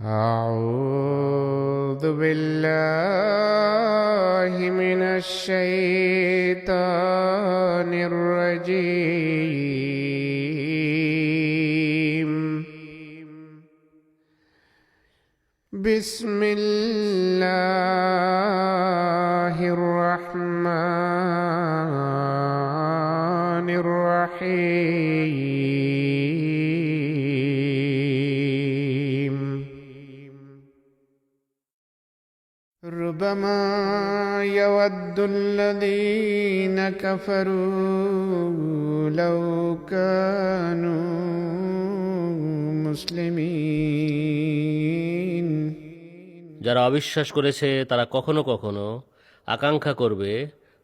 أعوذ بالله من الشيطان الرجيم. بسم الله الرحمن الرحيم. ربما يود الذين كفروا لو كانوا مسلمين. যারা অবিশ্বাস করেছে তারা কখনো কখনো আকাঙ্ক্ষা করবে,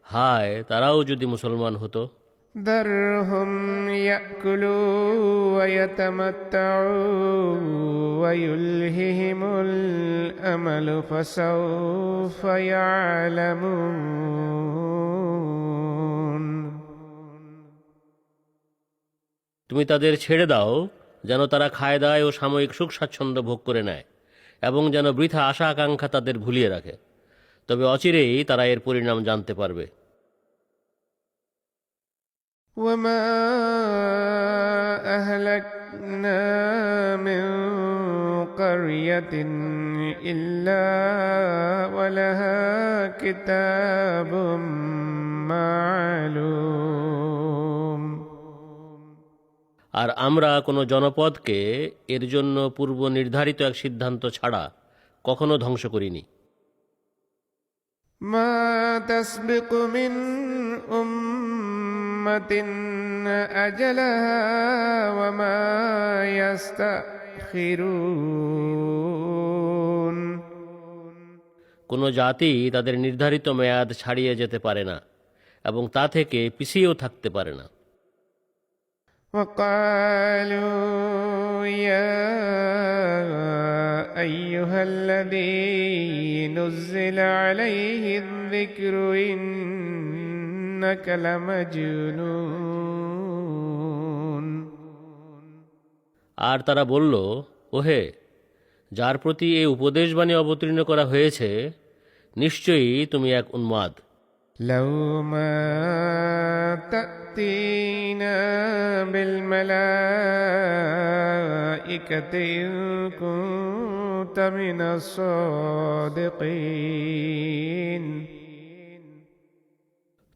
হায় তারাও যদি মুসলমান হতো। ذرهم يأكلوا ويتمتعوا ويلههم الأمل فسوف يعلمون. তুমি তাদের ছেড়ে দাও যেন তারা খায় দায় ও সাময়িক সুখ স্বাচ্ছন্দ্য ভোগ করে নেয়, এবং যেন বৃথা আশা আকাঙ্ক্ষা তাদের ভুলিয়ে রাখে। তবে অচিরেই তারা এর পরিণাম জানতে পারবে। وما أهلكنا من قرية إلا ولها كتاب معلوم. আর আমরা কোনো জনপদকে এর জন্য পূর্ব নির্ধারিত এক সিদ্ধান্ত ছাড়া কখনো ধ্বংস করিনি। ما تسبق من أمة أجلها وما يستأخرون. কোনো জাতি তাদের নির্ধারিত মেয়াদ ছাড়িয়ে যেতে পারে না এবং তা থেকে পিছিয়েও থাকতে পারে না। وقالوا يا أيها الذي نزل عليه الذكر إنك لمجنون. আর তারা বলল, ওহে, যার প্রতি এই উপদেশবাণী অবতীর্ণ করা হয়েছে, নিশ্চয়ই তুমি এক উন্মাদ। لو ما تأتينا بالملائكة إن كنت من الصادقين.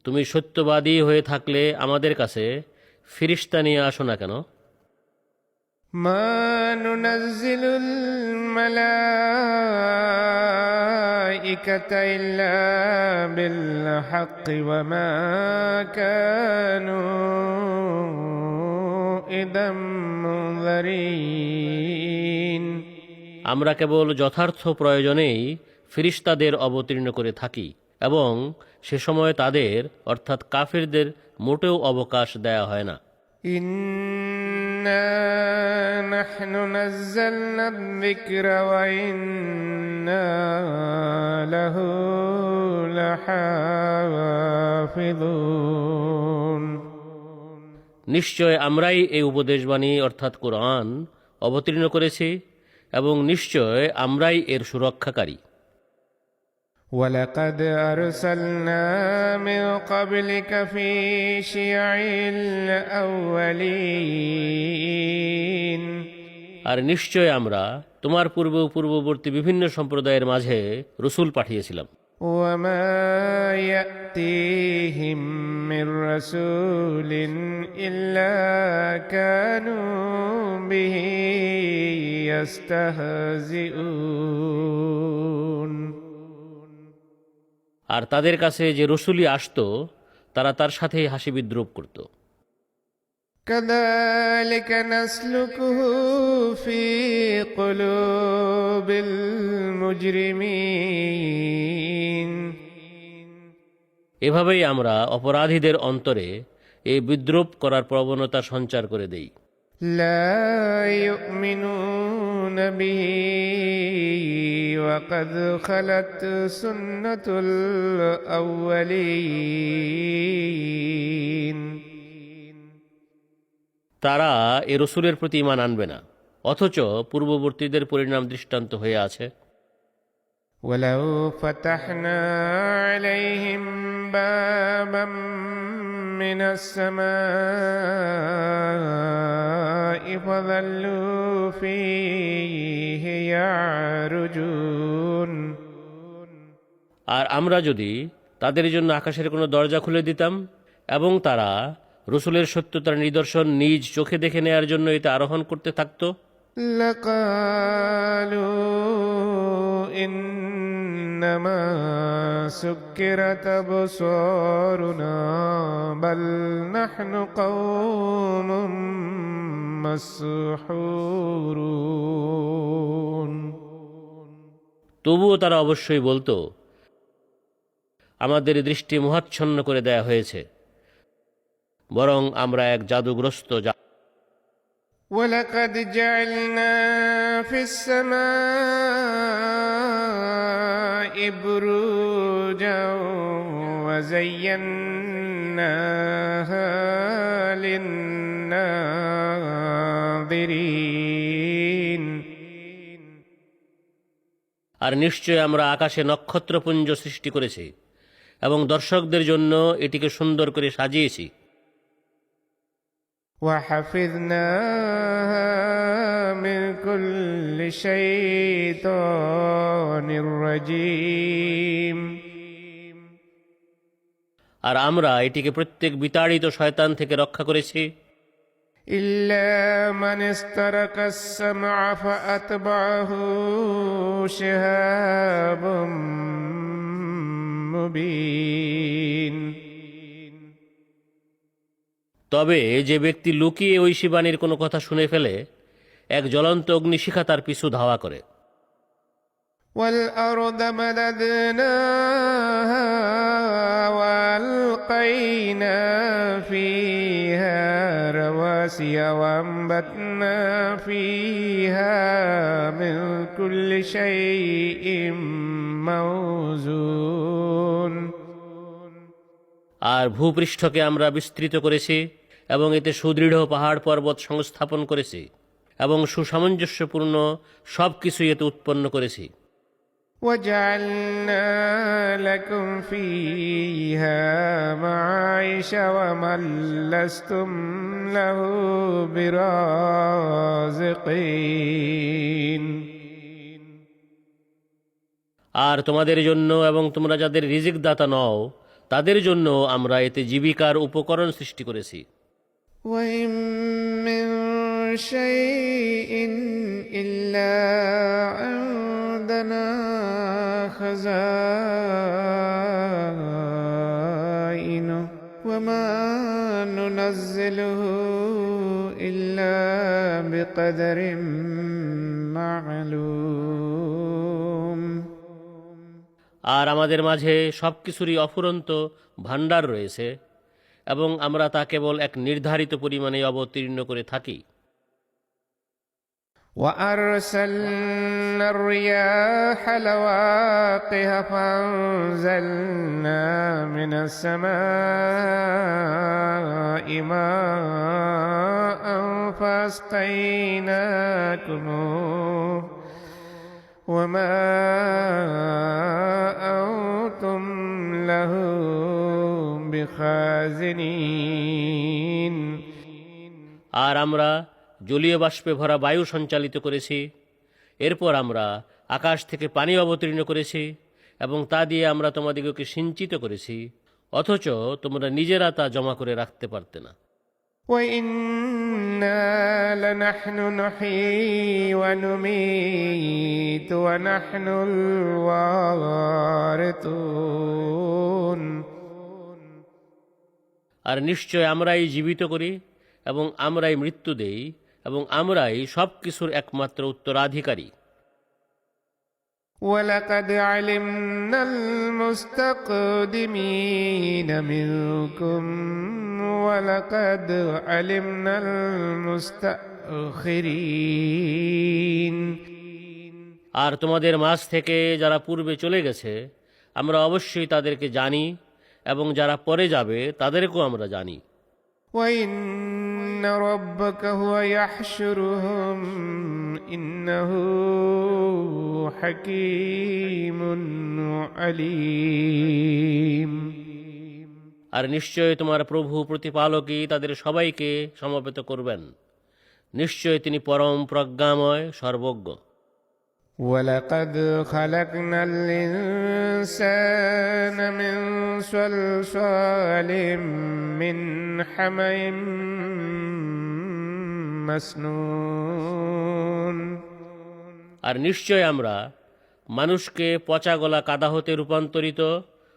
তুমি সত্যবাদী হয়ে থাকলে আমাদের কাছে ফিরিস্তা নিয়ে আসো না কেন? ما ننزل الملائكة إلا بالحق وما كانوا إذا منذرين. আমরা কেবল যথার্থ প্রয়োজনেই ফিরিস্তাদের অবতীর্ণ করে থাকি, এবং সে সময় তাদের অর্থাৎ কাফিরদের মোটেও অবকাশ দেয়া হয় না। إنا نحن نزلنا الذكر وإنا له لحافظون. নিশ্চয় আমরাই এই উপদেশবাণী অর্থাৎ কোরআন অবতীর্ণ করেছি, এবং নিশ্চয় আমরাই এর সুরক্ষাকারী। ولقد أرسلنا من قبلك في شيع الأولين. আর নিশ্চয় আমরা তোমার পূর্ববর্তী বিভিন্ন সম্প্রদায়ের মাঝে রসুল পাঠিয়েছিলাম। وما يأتيهم من رسول إلا كانوا به يستهزئون. আর তাদের কাছে যে রসুলই আসত, তারা তার সাথেই হাসি বিদ্রুপ করত। كذلك نسلكه في قلوب المجرمين. এভাবেই আমরা অপরাধীদের অন্তরে এই বিদ্রুপ করার প্রবণতা সঞ্চার করে দেই। لا يؤمنون به وقد خلت سنة الأولين. তারা এ রসুলের প্রতি ঈমান আনবে না, অথচ পূর্ববর্তীদের পরিণাম দৃষ্টান্ত হয়ে আছে। ولو فتحنا عليهم بابا من السماء فظلوا فيه يعرجون আর আমরা যদি তাদের জন্য আকাশের কোনো দরজা খুলে দিতাম এবং তারা রসুলের সত্যতার নিদর্শন নিজ চোখে দেখে নেয়ার জন্য এতে আরোহণ করতে থাকত, لقالوا إنما سكرت أبصارنا بل نحن قوم مسحورون তবুও তারা অবশ্যই বলতো, আমাদের দৃষ্টি মোহাচ্ছন্ন করে দেয়া হয়েছে, বরং আমরা এক জাদুগ্রস্ত ولقد جعلنا في السماء بروجا وزيناها للناظرين আর নিশ্চয় আমরা আকাশে নক্ষত্রপুঞ্জ সৃষ্টি করেছি এবং দর্শকদের জন্য এটিকে সুন্দর করে সাজিয়েছি। وحفظناها من كل شيطان رجيم আর আমরা এটিকে প্রত্যেক বিতাড়িত শয়তান থেকে রক্ষা করেছি, إلا من استرك السمع فأتبعه شهاب مبين তবে যে ব্যক্তি লুকিয়ে ঐশী বাণীর কোনো কথা শুনে ফেলে, এক জ্বলন্ত অগ্নিশিখা তার পিছু ধাওয়া করে। والأرض مددناها وألقينا فيها رواسي وأنبتنا فيها من كل شيء موزون আর ভূপৃষ্ঠকে আমরা বিস্তৃত করেছি এবং এতে সুদৃঢ় পাহাড় পর্বত সংস্থাপন করেছি এবং সুসামঞ্জস্যপূর্ণ সব কিছুই এতে উৎপন্ন করেছি। وجعلنا لكم فيها معايش ومن لستم له برازقين আর তোমাদের জন্য এবং তোমরা যাদের রিজিক দাতা নও তাদের জন্য আমরা এতে জীবিকার উপকরণ সৃষ্টি করেছি। وإن من شيء إلا عندنا خزائنه وما ننزله إلا بقدر معلوم আর আমাদের মাঝে সব কিছুরই অফুরন্ত ভাণ্ডার রয়েছে এবং আমরা তা কেবল এক নির্ধারিত পরিমাণে অবতীর্ণ করে থাকি। وأرسلنا الرياح لواقح فأنزلنا من السماء ماء فأسقيناكموه وما أنتم له بخازنين আর আমরা জলীয় বাষ্পে ভরা বায়ু সঞ্চালিত করেছি, এরপর আমরা আকাশ থেকে পানি অবতীর্ণ করেছি এবং তা দিয়ে আমরা তোমাদিগকে সিঞ্চিত করেছি, অথচ তোমরা নিজেরা তা জমা করে রাখতে পারতে না। وإنا لنحن نحيي ونميت ونحن الوارثون আর নিশ্চয় আমরাই জীবিত করি এবং আমরাই মৃত্যু দেই এবং আমরাই সব কিছুর একমাত্র উত্তরাধিকারী। ولقد علمنا المستقدمين منكم ولقد علمنا المستأخرين আর তোমাদের মাঝ থেকে যারা পূর্বে চলে গেছে আমরা অবশ্যই তাদেরকে জানি এবং যারা পরে যাবে তাদেরকেও আমরা জানি। وإن إن ربك هو يحشرهم إنه حكيم عليم আর নিশ্চয় তোমার প্রভু প্রতিপালকই তাদের সবাইকে সমবেত করবেন। নিশ্চয় তিনি পরম প্রজ্ঞাময়, সর্বজ্ঞ। ولقد خلقنا الإنسان من صلصال من حمإ مسنون আর নিশ্চয় আমরা মানুষকে পচা গলা কাদা হতে রূপান্তরিত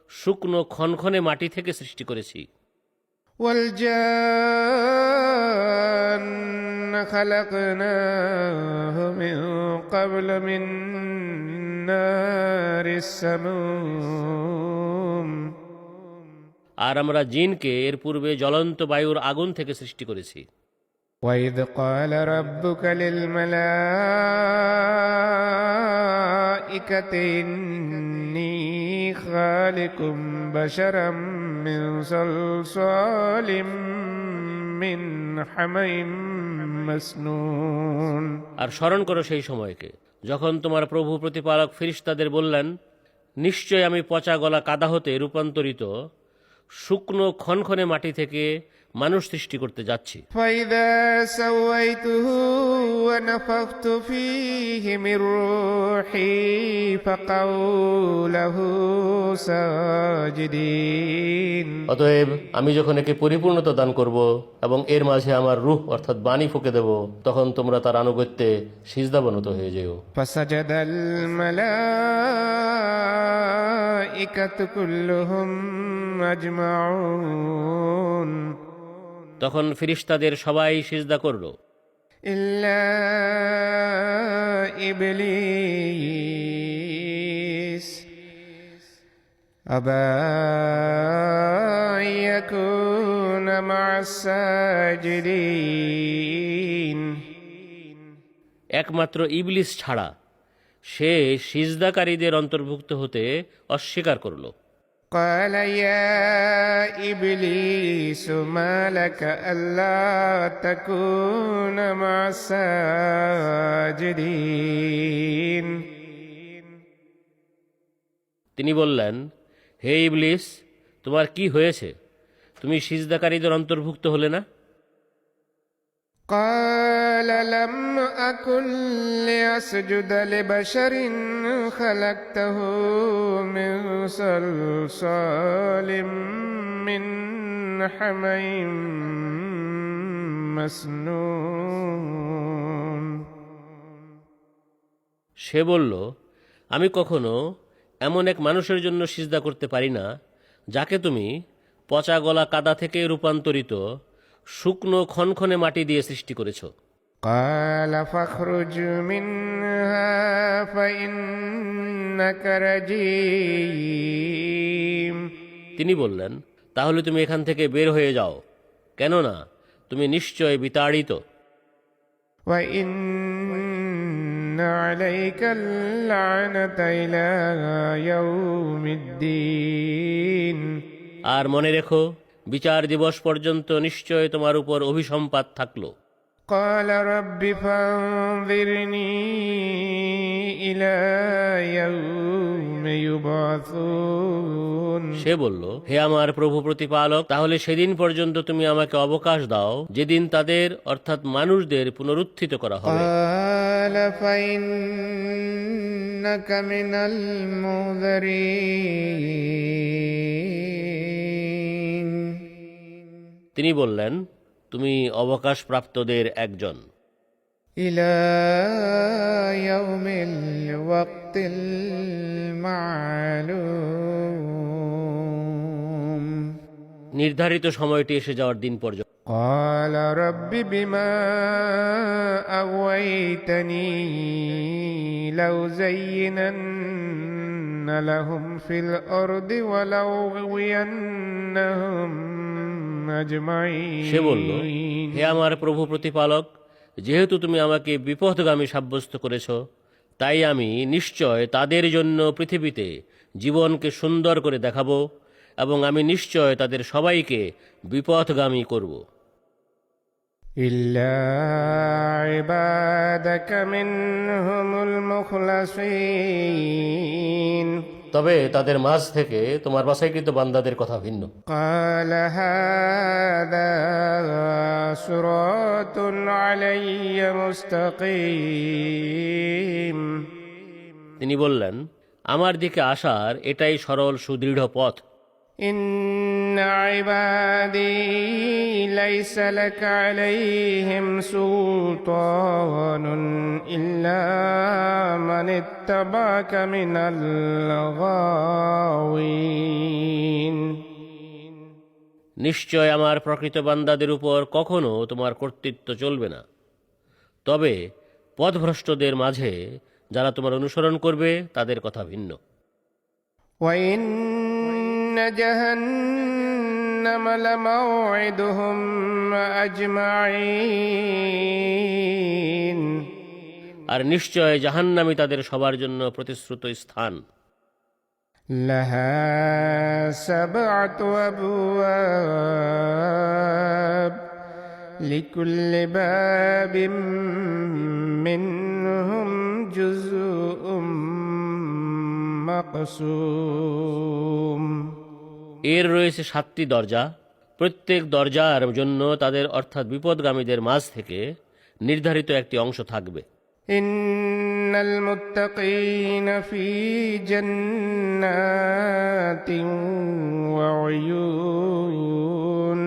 শুকনো খনখনে মাটি থেকে সৃষ্টি করেছি। والجان خلقناه من قبل من نار السموم আর আমরা জিনকে এর পূর্বে জ্বলন্ত বায়ুর আগুন থেকে সৃষ্টি করেছি। وإذ قال ربك للملائكة إني خالق بشرا من صلصال من حمإ مسنون আর স্মরণ করো সেই সময়কে যখন তোমার প্রভু প্রতিপালক ফেরেশতাদের বললেন, নিশ্চয় আমি পচা গলা কাদা হতে রূপান্তরিত শুকনো খনখনে মাটি থেকে মানুষ সৃষ্টি করতে যাচ্ছি। فإذا سويته ونفخت فيه من روحي فقعوا له ساجدين অতএব আমি যখন একে পরিপূর্ণতা দান করব এবং এর মাঝে আমার রূহ অর্থাৎ বাণী ফুঁকে দেব, তখন তোমরা তার আনুগত্যে সিজদাবনত হয়ে যেও। فسجد الملائكة كلهم أجمعون তখন ফেরেশতাদের সবাই সিজদা করল, إلا إبليس أبى أن يكون مع الساجدين একমাত্র ইবলিস ছাড়া সে সিজদাকারীদের অন্তর্ভুক্ত হতে অস্বীকার করল। قال يا إبليس ما لك ألا تكون مع الساجدين তিনি বললেন, হে ইবলিস, তোমার কি হয়েছে? তুমি সিজদাকারীদের অন্তর্ভুক্ত হলে না? قال لم أكن لأسجد لبشر خلقته من صلصال من حمإ مسنون সে বলল, আমি কখনো এমন এক মানুষের জন্য সিজদা করতে পারি না যাকে তুমি পচা গলা কাদা থেকে রূপান্তরিত শুকনো খনখনে মাটি দিয়ে সৃষ্টি করেছ। قال فاخرج منها فإنك رجيم তিনি বললেন, তাহলে তুমি এখান থেকে বের হয়ে যাও, কেননা তুমি নিশ্চয় বিতাড়িত। وإن عليك اللعنة إلى يوم الدين আর মনে রেখো, বিচার দিবস পর্যন্ত নিশ্চয় তোমার উপর অভিসম্পাত থাকলো। قال رب فانظرني إلى يوم يبعثون সে বলল, হে আমার প্রভু প্রতিপালক, তাহলে সেদিন পর্যন্ত তুমি আমাকে অবকাশ দাও যেদিন তাদের অর্থাৎ মানুষদের পুনরুত্থিত করা হবে। قال فإنك من المنذرين তিনি বললেন, তুমি অবকাশপ্রাপ্তদের একজন। إلى يوم الوقت المعلوم নির্ধারিত সময়টি এসে যাওয়ার দিন পর্যন্ত। قال رب بما أغويتني لأزينن لهم في الأرض ولأغوينهم أجمعين সে বলল, হে আমার প্রভু প্রতিপালক, যেহেতু তুমি আমাকে বিপথগামী সাব্যস্ত করেছ, তাই আমি নিশ্চয় তাদের জন্য পৃথিবীতে জীবনকে সুন্দর করে দেখাবো এবং আমি নিশ্চয় তাদের সবাইকে বিপথগামী করব। إلا عبادك منهم المخلصين তবে তাদের মাঝ থেকে তোমার বাছাইকৃত বান্দাদের কথা ভিন্ন। قال هذا صراط علي مستقيم তিনি বললেন, আমার দিকে আসার এটাই সরল সুদৃঢ় পথ। إن عبادي ليس لك عليهم سلطان إلا من اتبعك من الغاوين নিশ্চয় আমার প্রকৃত বান্দাদের উপর কখনো তোমার কর্তৃত্ব চলবে না, তবে পথভ্রষ্টদের মাঝে যারা তোমার অনুসরণ করবে তাদের কথা ভিন্ন। وإن جهنم لموعدهم أجمعين আর নিশ্চয় জাহান্নামী তাদের সবার জন্য প্রতিশ্রুত স্থান। لها 7 أبواب لكل باب منهم جزء مقسوم এর রয়েছে 7টি দরজা, প্রত্যেক দরজার জন্য তাদের অর্থাৎ বিপদগামীদের মাঝ থেকে নির্ধারিত একটি অংশ থাকবে। إن المتقين في جنات وعيون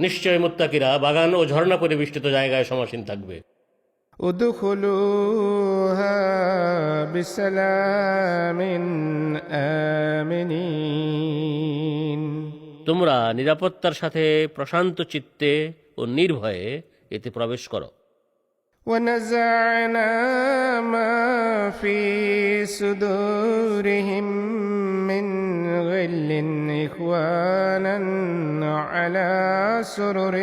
নিশ্চয় মুত্তাকিরা বাগান ও ঝর্ণা পরিবেষ্টিত জায়গায় সমাসীন থাকবে। ادخلوها بسلام آمنين তোমরা নিরাপত্তার সাথে প্রশান্ত চিত্তে ও নির্ভয়ে এতে প্রবেশ করো। ونزعنا ما في صدورهم من غل إخوانا على سرر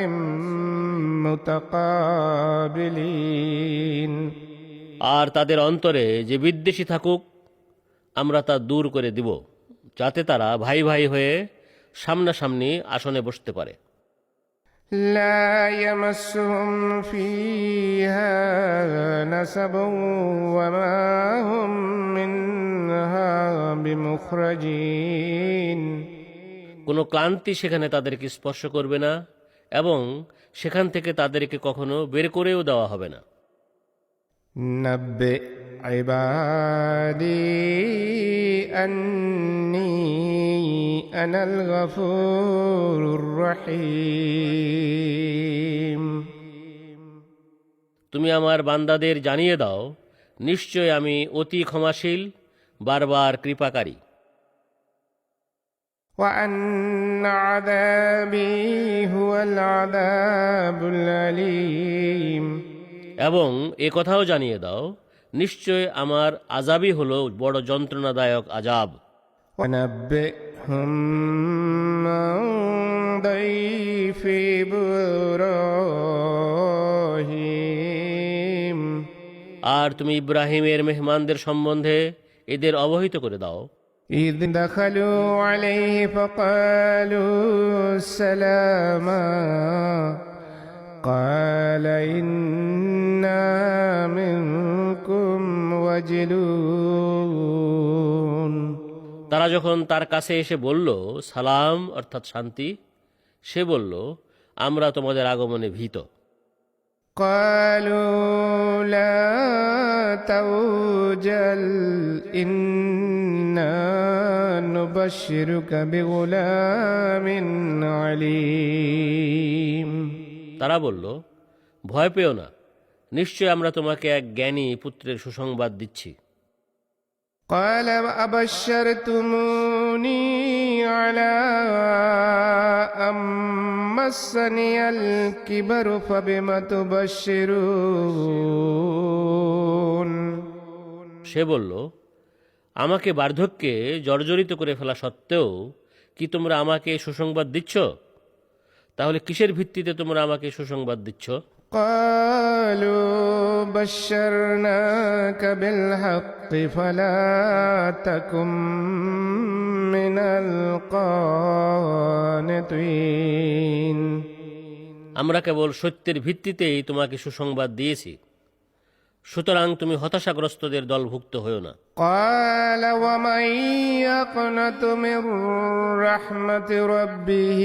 متقابلين আর তাদের অন্তরে যে বিদ্বেষী থাকুক আমরা তা দূর করে দিব, যাতে তারা ভাই ভাই হয়ে সামনাসামনি আসনে বসতে পারে। لا يمسهم فيها نصب وما هم منها بمخرجين কোনো ক্লান্তি সেখানে তাদেরকে স্পর্শ করবে না এবং সেখান থেকে তাদেরকে কখনো বের করেও দেওয়া হবে না। نبئ عبادي أني أنا الغفور الرحيم তুমি আমার বান্দাদের জানিয়ে দাও, নিশ্চয় আমি অতি ক্ষমাশীল, বারবার কৃপাকারী। وأن عذابي هو العذاب الأليم এবং এ কথাও জানিয়ে দাও, নিশ্চয় আমার আযাবই হলো বড় যন্ত্রণাদায়ক আযাব। ونبئهم عن ضيف إبراهيم আর তুমি ইব্রাহিমের মেহমানদের সম্বন্ধে এদের অবহিত করে দাও। إذ دخلوا عليه فقالوا سلاما قال إنا منكم وجلون তারা যখন তার কাছে এসে বলল সালাম অর্থাৎ শান্তি, সে বলল আমরা তোমাদের আগমনে ভীত। قالوا لا توجل إنا نبشرك بغلام عليم তারা বলল ভয় পেও না, নিশ্চয় আমরা তোমাকে এক জ্ঞানী পুত্রের সুসংবাদ দিচ্ছি। قال أبشرتموني على أن مسني الكبر فبم تبشرون সে বলল আমাকে বার্ধক্যে জর্জরিত করে ফেলা সত্ত্বেও কি তোমরা আমাকে সুসংবাদ দিচ্ছ? তাহলে কিসের ভিত্তিতে তোমরা আমাকে সুসংবাদ দিচ্ছ? قالوا بشرناك بالحق فلا تكن من القانطين আমরা কেবল সত্যের ভিত্তিতেই তোমাকে সুসংবাদ দিয়েছি, সুতরাং তুমি হতাশাগ্রস্তদের দলভুক্ত হও না। قال ومن يقنط من رحمة ربه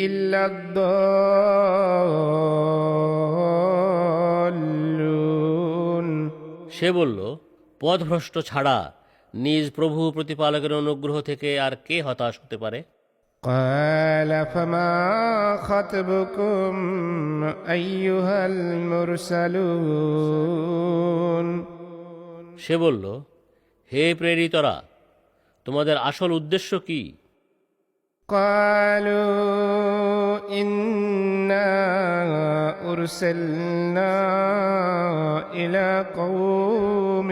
إلا الضالون। সে বলল, পথভ্রষ্ট ছাড়া নিজ প্রভু প্রতিপালকের অনুগ্রহ থেকে আর কে হতাশ হতে পারে? قال فما خطبكم أيها المرسلون। সে বলল, হে প্রেরিতরা, তোমাদের আসল উদ্দেশ্য কি? قالوا إنا أرسلنا إلى قوم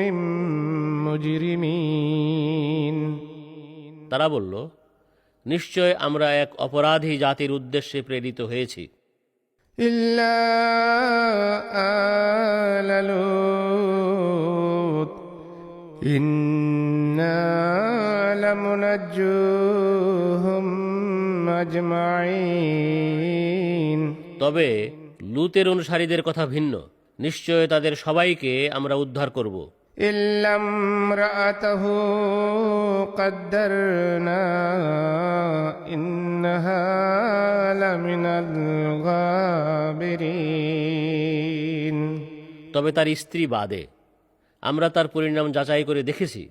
مجرمين। তারা বলল, নিশ্চয় আমরা এক অপরাধী জাতির উদ্দেশ্যে প্রেরিত হয়েছি। إلا آل لوط إنا لمنجوهم أجمعين। তবে লূতের অনুসারীদের কথা ভিন্ন, নিশ্চয় তাদের সবাইকে আমরা উদ্ধার করব। إلا امرأته قدرنا إنها لمن الغابرين। তবে তার স্ত্রী বাদে আমরা তার পরিণাম যাচাই করে দেখেছি,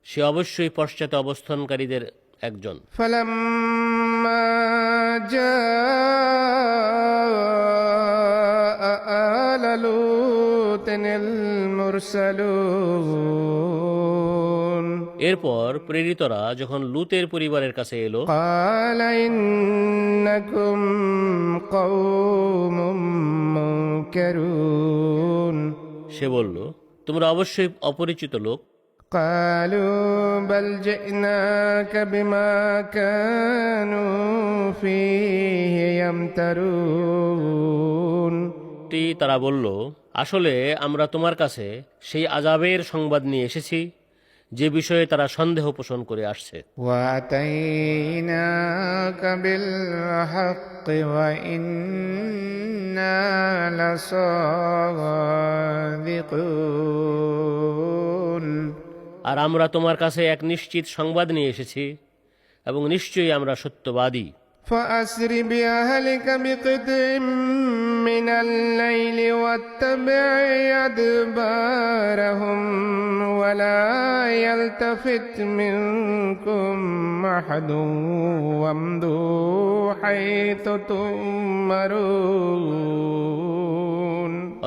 সে অবশ্যই পশ্চাতে অবস্থানকারীদের একজন। فلما جاء آل لوط المرسلون এরপর প্রেরিতরা যখন লূতের পরিবারের কাছে এলো, قال إنكم قوم منكرون। সে বলল, তোমরা অবশ্যই অপরিচিত লোক। قالوا بل جئناك بما كانوا فيه يمترون। তারা বলল, আসলে আমরা তোমার কাছে সেই আযাবের সংবাদ নিয়ে এসেছি যে বিষয়ে তারা সন্দেহ পোষণ করে আসছে। وأتيناك بالحق وإنا لصادقون। আর আমরা তোমার কাছে এক নিশ্চিত সংবাদ নিয়ে এসেছি এবং নিশ্চয়ই আমরা সত্যবাদী। فأسر بأهلك بقطع من الليل واتبع أدبارهم ولا يلتفت منكم أحد وامضوا حيث تؤمرون।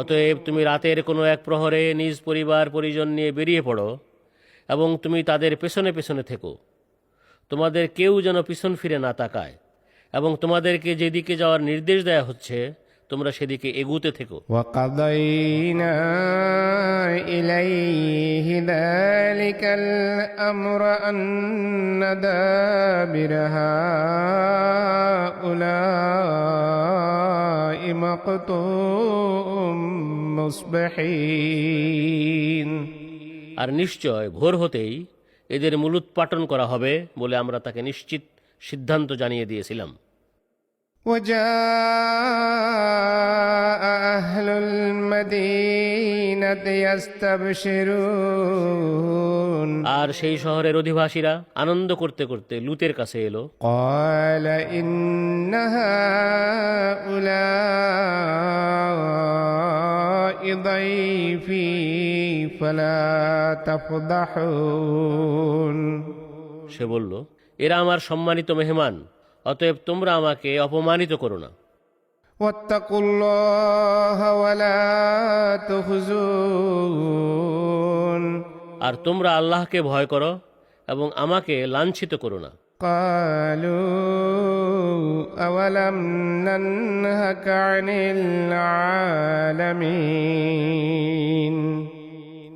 অতএব তুমি রাতের কোনো এক প্রহরে নিজ পরিবার পরিজন নিয়ে বেরিয়ে পড়ো এবং তুমি তাদের পেছনে পেছনে থেকো। তোমাদের কেউ যেন পিছন ফিরে না তাকায় এবং তোমাদেরকে যেদিকে যাওয়ার নির্দেশ দেয়া হচ্ছে তোমরা সেদিকে এগুতে থেকো। وقضينا إليه ذلك الأمر أن دابر هؤلاء مقطوع مصبحين। আর নিশ্চয় ভোর হতেই এদের মূলোৎপাটন করা হবে বলে আমরা তাকে নিশ্চিত সিদ্ধান্ত জানিয়ে দিয়েছিলাম। وجاء أهل المدينة يستبشرون। আর সেই শহরের অধিবাসীরা আনন্দ করতে করতে লূতের কাছে এলো। قال إن هؤلاء ضيفي فلا تفضحون। সে বলল, এরা আমার সম্মানিত মেহমান, অতএব তোমরা আমাকে অপমানিত করো না। واتقوا الله ولا تخزون। আর তোমরা আল্লাহকে ভয় করো এবং আমাকে লাঞ্ছিত করো না। قالوا أولم ننهك عن العالمين।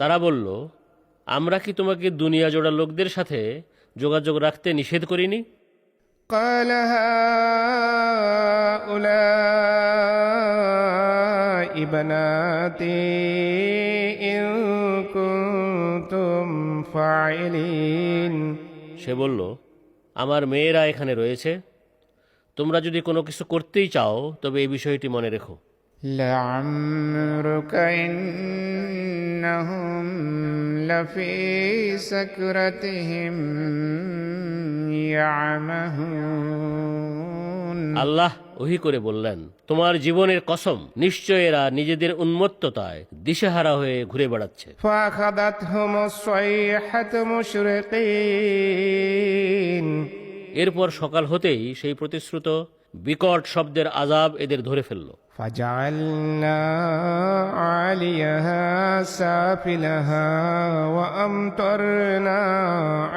তারা বলল, আমরা কি তোমাকে দুনিয়া জোড়া লোকদের সাথে যোগাযোগ রাখতে নিষেধ করিনি? قال هؤلاء بناتي إن كنتم فاعلين। সে বলল, আমার মেয়েরা এখানে রয়েছে, তোমরা যদি কোনো কিছু করতেই চাও তবে এই বিষয়টি মনে রেখো, لعمرك إنهم لفي سكرتهم يعمهون আল্লাহ ওহী করে বললেন, তোমার জীবনের কসম, নিশ্চয় এরা নিজেদের উন্মত্ততায় দিশেহারা হয়ে ঘুরে বেড়াচ্ছে। فأخذتهم الصيحة مشرقين এরপর সকাল হতেই সেই প্রতিশ্রুত বিকট শব্দের আযাব এদের ধরে ফেলল। فجعلنا عاليها سافلها وأمطرنا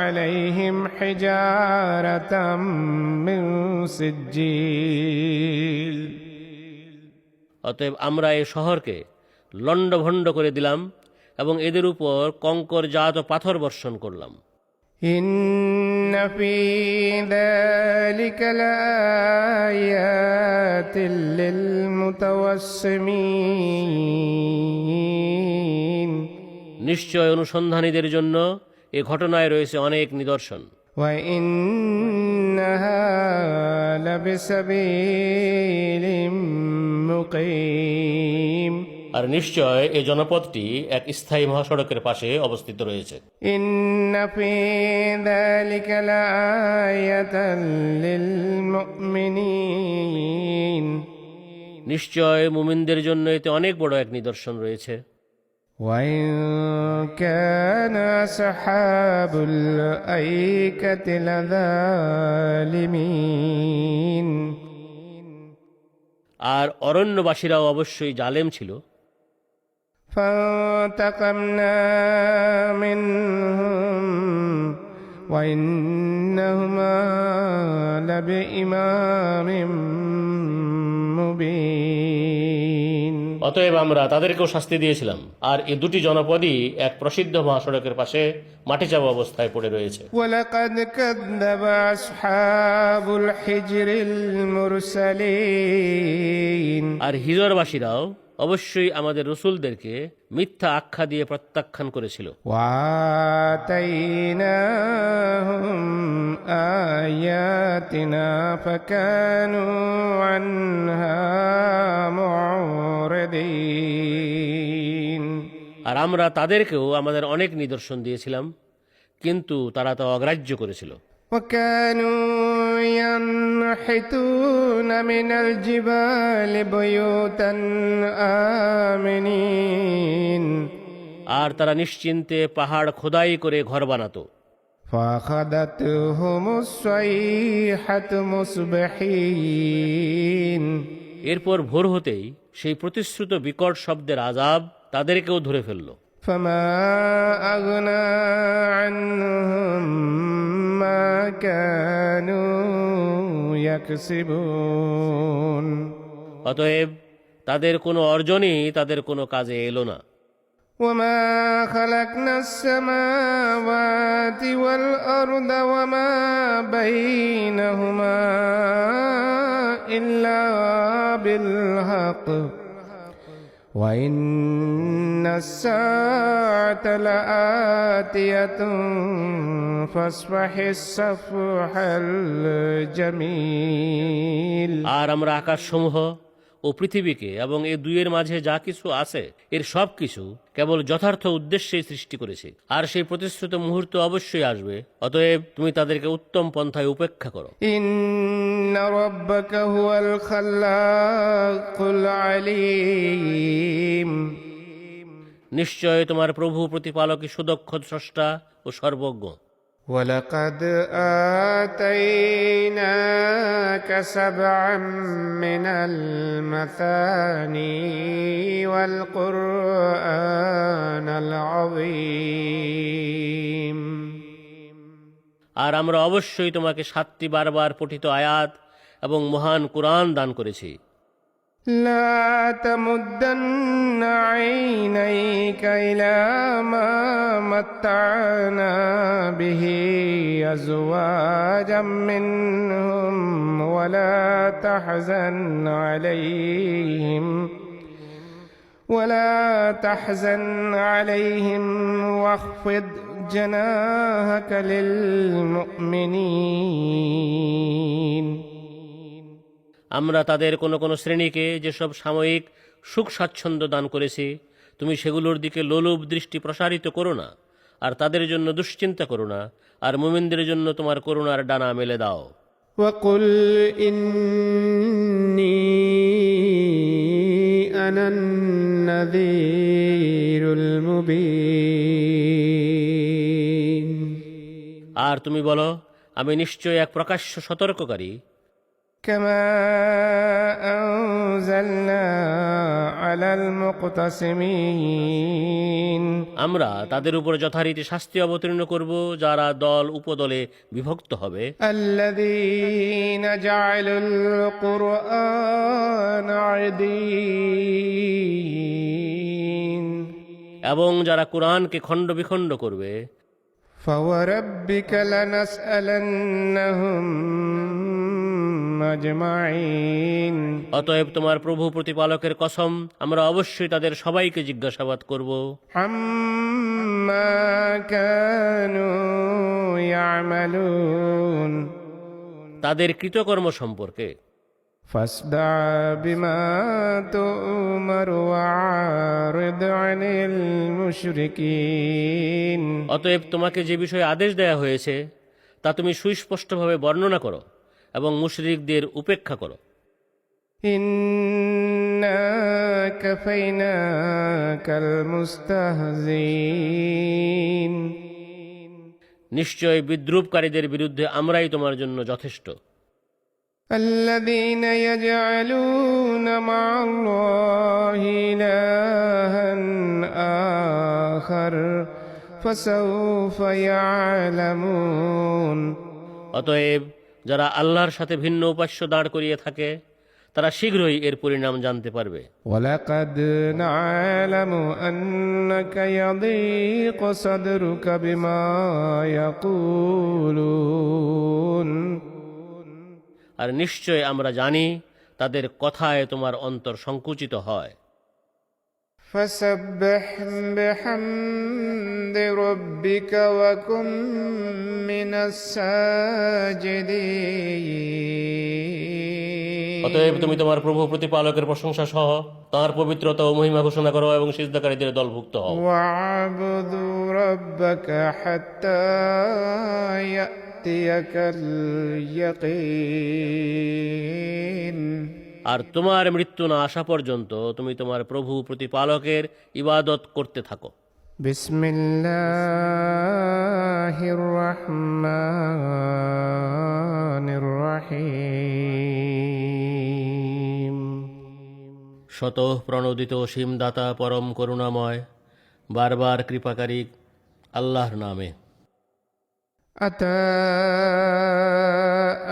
عليهم حجارة من سجيل অতএব আমরা এই শহরকে লণ্ডভণ্ড করে দিলাম এবং এদের উপর কঙ্করজাত পাথর বর্ষণ করলাম। إن في ذلك لآيات للمتوسمين নিশ্চয় অনুসন্ধানীদের জন্য এ ঘটনায় রয়েছে অনেক নিদর্শন। وإنها لبسبيل مقيم আর নিশ্চয় এই জনপদটি এক স্থায়ী মহাসড়কের পাশে অবস্থিত রয়েছে। إن في ذلك لآية للمؤمنين নিশ্চয় মুমিনদের জন্য এতে অনেক বড় এক নিদর্শন রয়েছে। وإن كان أصحاب الأيكة لظالمين আর অরণ্যবাসীরাও অবশ্যই জালেম ছিল। فانتقمنا منهم وإنهما لبإمام مبين অতএব আমরা তাদেরকেও শাস্তি দিয়েছিলাম, আর এই দুটি জনপদই এক প্রসিদ্ধ মহাসড়কের পাশে মাটি চাপা অবস্থায় পড়ে রয়েছে। ولقد كذب أصحاب الحجر المرسلين আর হিজরবাসীরাও অবশ্যই আমাদের রসুলদেরকে মিথ্যা আখ্যা দিয়ে প্রত্যাখ্যান করেছিল। وآتيناهم آياتنا فكانوا عنها معرضين আর আমরা তাদেরকেও আমাদের অনেক নিদর্শন দিয়েছিলাম, কিন্তু তারা তা অগ্রাহ্য করেছিল। وكانوا ينحتون من الجبال بيوتا آمنين আর তারা নিশ্চিন্তে পাহাড় খোদাই করে ঘর বানাতো। فأخذتهم الصيحة مصبحين এরপর ভোর হতেই সেই প্রতিশ্রুত বিকট শব্দের আযাব তাদেরকেও ধরে ফেলল। فما أغنى عنهم ما كانوا يكسبون অতএব তাদের কোনো অর্জনই তাদের কোনো কাজে এলো না। وما خلقنا السماوات والأرض وما بينهما إلا بالحق وإن الساعة لآتية فاصفح الصفح الجميل আর আমরা আকাশসমূহ ও পৃথিবীকে এবং এই দুইয়ের মাঝে যা কিছু আছে এর সব কিছু কেবল যথার্থ উদ্দেশ্যেই সৃষ্টি করেছি, আর সেই প্রতিশ্রুত মুহূর্ত অবশ্যই আসবে। অতএব তুমি তাদেরকে উত্তম পন্থায় উপেক্ষা করো। إن ربك هو الخلاق العليم নিশ্চয় তোমার প্রভু প্রতিপালকই সুদক্ষ স্রষ্টা ও সর্বজ্ঞ। ولقد آتيناك سبعا من المثاني والقرآن العظيم আর আমরা অবশ্যই তোমাকে 7টি বারবার পঠিত আয়াত এবং মহান কুরআন দান করেছি। لا تمدن عينيك إلى ما متعنا به أزواجا منهم ولا تحزن عليهم واخفض جناحك للمؤمنين আমরা তাদের কোনো কোনো শ্রেণীকে যেসব সাময়িক সুখ স্বাচ্ছন্দ্য দান করেছি তুমি সেগুলোর দিকে লোলুপ দৃষ্টি প্রসারিত করো না, আর তাদের জন্য দুশ্চিন্তা করো না, আর মুমিনদের জন্য তোমার করুণার ডানা মেলে দাও। وقل إني أنا النذير المبين আর তুমি বলো, আমি নিশ্চয় এক প্রকাশ্য সতর্ককারী। كما أنزلنا على المقتسمين আমরা তাদের উপর যথারীতি শাস্তি অবতীর্ণ করব যারা দল উপদলে বিভক্ত হবে, الذين جعلوا القرآن عضين এবং যারা কুরআনকে খণ্ড বিখণ্ড করবে। فوربك لنسألنهم أجمعين অতএব তোমার প্রভু প্রতিপালকের কসম, আমরা অবশ্যই তাদের সবাইকে জিজ্ঞাসাবাদ করব عما كانوا يعملون তাদের কৃতকর্ম সম্পর্কে। فاصدع بما تؤمر وأعرض عن المشركين অতএব তোমাকে যে বিষয়ে আদেশ দেয়া হয়েছে তা তুমি সুস্পষ্টভাবে বর্ণনা করো এবং মুশরিকদের উপেক্ষা করো। إنا كفيناك المستهزئين নিশ্চয় বিদ্রুপকারীদের বিরুদ্ধে আমরাই তোমার জন্য যথেষ্ট। الذين يجعلون مع الله إلها آخر فسوف يعلمون অতএব যারা আল্লাহর সাথে ভিন্ন উপাস্য দাঁড় করিয়ে থাকে তারা শীঘ্রই এর পরিণাম জানতে পারবে। ولقد نعلم أنك يضيق صدرك بما يقولون আর নিশ্চয় আমরা জানি তাদের কথায় তোমার অন্তর সংকুচিত হয়। فسبح بحمد ربك وكن من الساجدين অতএব তুমি তোমার প্রভু প্রতিপালকের প্রশংসা সহ তাঁর পবিত্রতা ও মহিমা ঘোষণা করো এবং সিজদাকারীদের দলভুক্ত হও। واعبد ربك حتى يأتيك اليقين আর তোমার মৃত্যু না আসা পর্যন্ত তুমি তোমার প্রভু প্রতিপালকের ইবাদত করতে থাকো। بسم الله الرحمن الرحيم শতঃ প্রণোদিত সীমদাতা পরম করুণাময় বারবার কৃপাকারী আল্লাহর নামে। أتى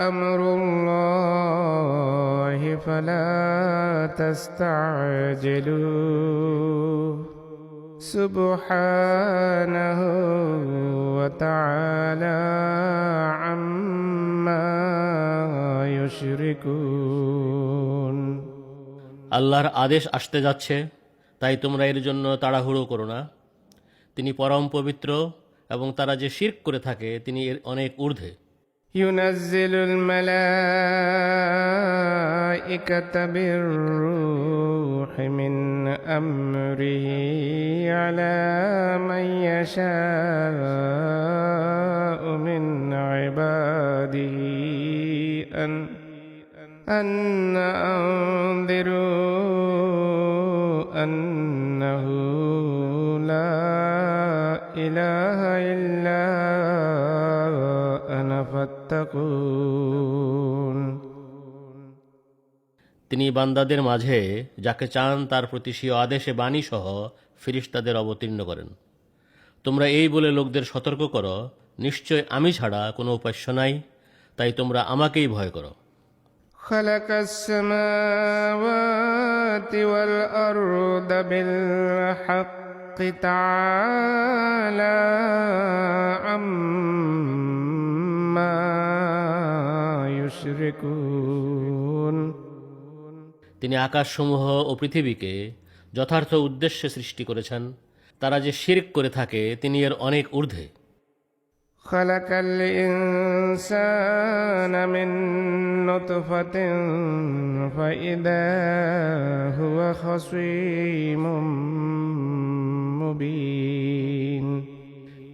أمر الله فلا تستعجلوه سبحانه وتعالى عما يشركون আল্লাহর আদেশ আসতে যাচ্ছে, তাই তোমরা এর জন্য তাড়াহুড়ো করো না। তিনি পরম পবিত্র এবং তারা যে শিরক করে থাকে তিনি এর অনেক ঊর্ধ্বে। ينزل الملائكة بالروح من أمره على من يشاء من عباده أن أنذروا أنه لا إله إلا أنا فاتقون তিনি বান্দাদের মাঝে যাকে চান তার প্রতি স্বীয় আদেশে বাণী সহ ফিরিস্তাদের অবতীর্ণ করেন। তোমরা এই বলে লোকদের সতর্ক করো, নিশ্চয় আমি ছাড়া কোনো উপাস্য নাই, তাই তোমরা আমাকেই ভয় করো। خلق السماوات والأرض بالحق تعالى عما يشركون তিনি আকাশসমূহ ও পৃথিবীকে যথার্থ উদ্দেশ্যে সৃষ্টি করেছেন, তারা যে শিরক করে থাকে তিনি এর অনেক ঊর্ধ্বে। خلق الإنسان من نطفة فإذا هو خصيم مبين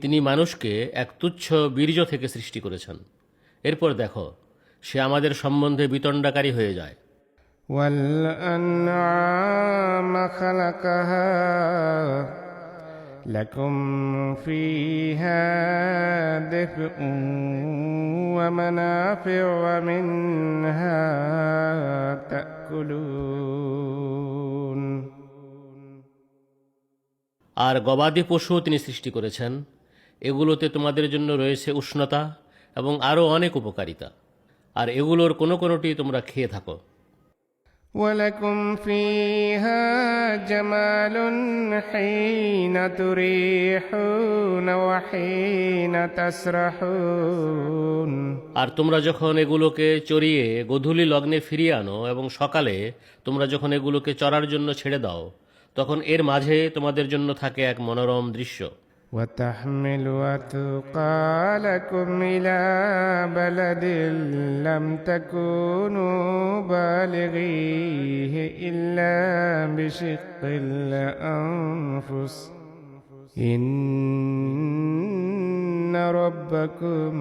তিনি মানুষকে এক তুচ্ছ বীর্য থেকে সৃষ্টি করেছেন। এরপর দেখো সে আমাদের সম্বন্ধে বিতণ্ডাকারী হয়ে যায়। والأنعام خلقها لكم فيها دفء ومنافع ومنها تأكلون আর গবাদি পশু তিনি সৃষ্টি করেছেন, এগুলোতে তোমাদের জন্য রয়েছে উষ্ণতা এবং আরও অনেক উপকারিতা, আর এগুলোর কোনো কোনোটি তোমরা খেয়ে থাকো। ولكم فيها جمال حين تريحون وحين تسرحون আর তোমরা যখন এগুলোকে চড়িয়ে গোধূলি লগ্নে ফিরিয়ে আনো এবং সকালে তোমরা যখন এগুলোকে চড়ার জন্য ছেড়ে দাও, তখন এর মাঝে তোমাদের জন্য থাকে এক মনোরম দৃশ্য। وتحمل أثقالكم إلى بلد لم تكونوا بالغيه إلا بشق الأنفس إن ربكم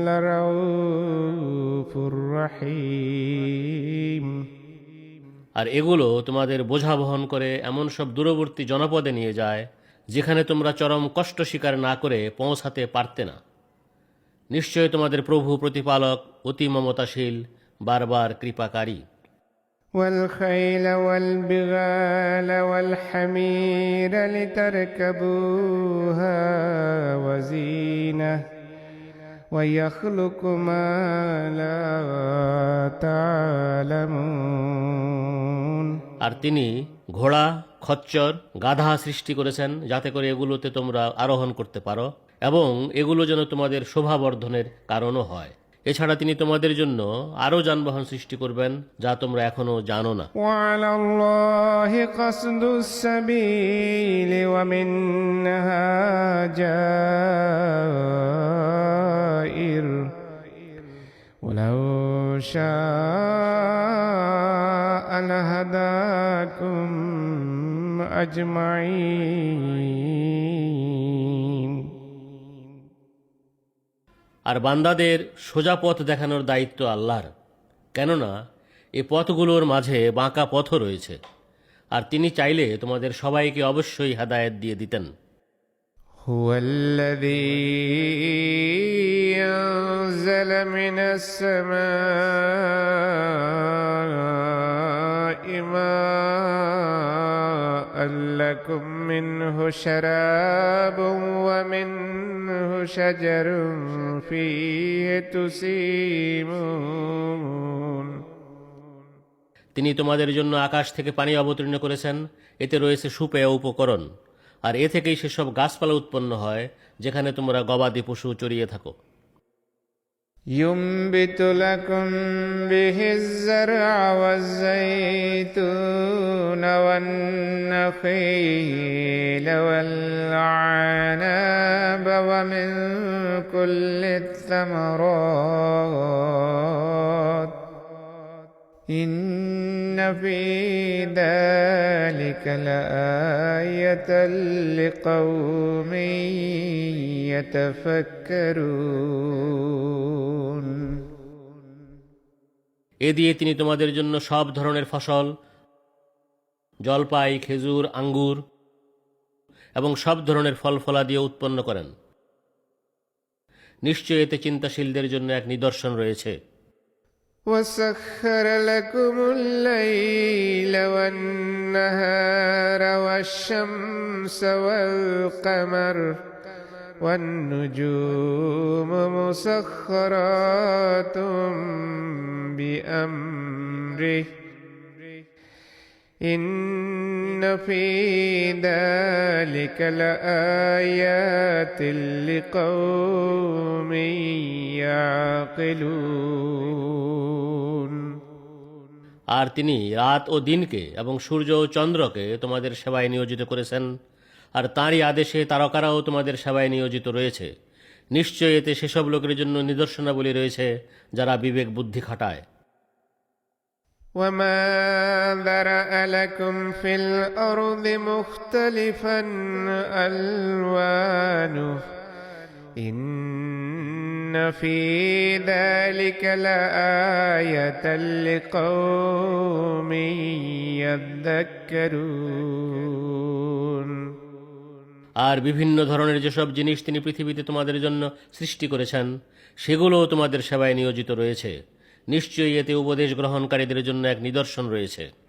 لرؤوف رحيم আর এগুলো তোমাদের বোঝা বহন করে এমন সব দূরবর্তী জনপদে নিয়ে যায় যেখানে তোমরা চরম কষ্ট স্বীকার না করে পৌঁছাতে পারতে না। নিশ্চয় তোমাদের প্রভু প্রতিপালক অতি মমতাশীল, বারবার কৃপাকারী। والخيل والبغال والحمير لتركبوها وزينة ويخلق ما لا تعلمون আর তিনি ঘোড়া, খচ্চর, গাধা সৃষ্টি করেছেন যাতে করে এগুলোতে তোমরা আরোহণ করতে পারো এবং এগুলো যেন তোমাদের শোভাবর্ধনের কারণও হয়। এছাড়া তিনি তোমাদের জন্য আরও যানবাহন সৃষ্টি করবেন যা তোমরা এখনো জানো না। وعلى الله قصد السبيل ومنها جائر ولو شاء لهداكم أجمعين আর বান্দাদের সোজা পথ দেখানোর দায়িত্ব আল্লাহর, কেননা এ পথগুলোর মাঝে বাঁকা পথও রয়েছে, আর তিনি চাইলে তোমাদের সবাইকে অবশ্যই হেদায়েত দিয়ে দিতেন। هو الذي أنزل من السماء ماء لكم منه شراب ومنه شجر فيه تسيمون তিনি তোমাদের জন্য আকাশ থেকে পানি অবতীর্ণ করেছেন, এতে রয়েছে সুপেয় উপকরণ, আর এ থেকেই সেসব গাছপালা উৎপন্ন হয় যেখানে তোমরা গবাদি পশু চড়িয়ে থাকো। ينبت لكم به الزرع والزيتون والنخيل والعناب ومن كل الثمرات إن في ذلك لآية لقوم يتفكرون এ দিয়ে তিনি তোমাদের জন্য সব ধরনের ফসল, জলপাই, খেজুর, আঙ্গুর এবং সব ধরনের ফল ফলাদি উৎপন্ন করেন। নিশ্চয় এতে চিন্তাশীলদের জন্য এক নিদর্শন রয়েছে। وسخر لكم الليل والنهار والشمس والقمر والنجوم مسخرات بأمره إن في ذلك لآيات لقوم يعقلون আর তিনি রাত ও দিনকে এবং সূর্য ও চন্দ্রকে তোমাদের সেবায় নিয়োজিত করেছেন, আর তাঁরই আদেশে তারকারাও তোমাদের সেবায় নিয়োজিত রয়েছে। নিশ্চয়ই এতে সেসব লোকের জন্য নিদর্শনাবলী রয়েছে যারা বিবেক বুদ্ধি খাটায়। وما ذرأ لكم في الأرض مختلفا ألوانه إن في ذلك لآية لقوم يذكرون। আর বিভিন্ন ধরনের যেসব জিনিস তিনি পৃথিবীতে তোমাদের জন্য সৃষ্টি করেছেন সেগুলোও তোমাদের সেবায় নিয়োজিত রয়েছে। নিশ্চয়ই এতে উপদেশ গ্রহণকারীদের জন্য এক নিদর্শন রয়েছে।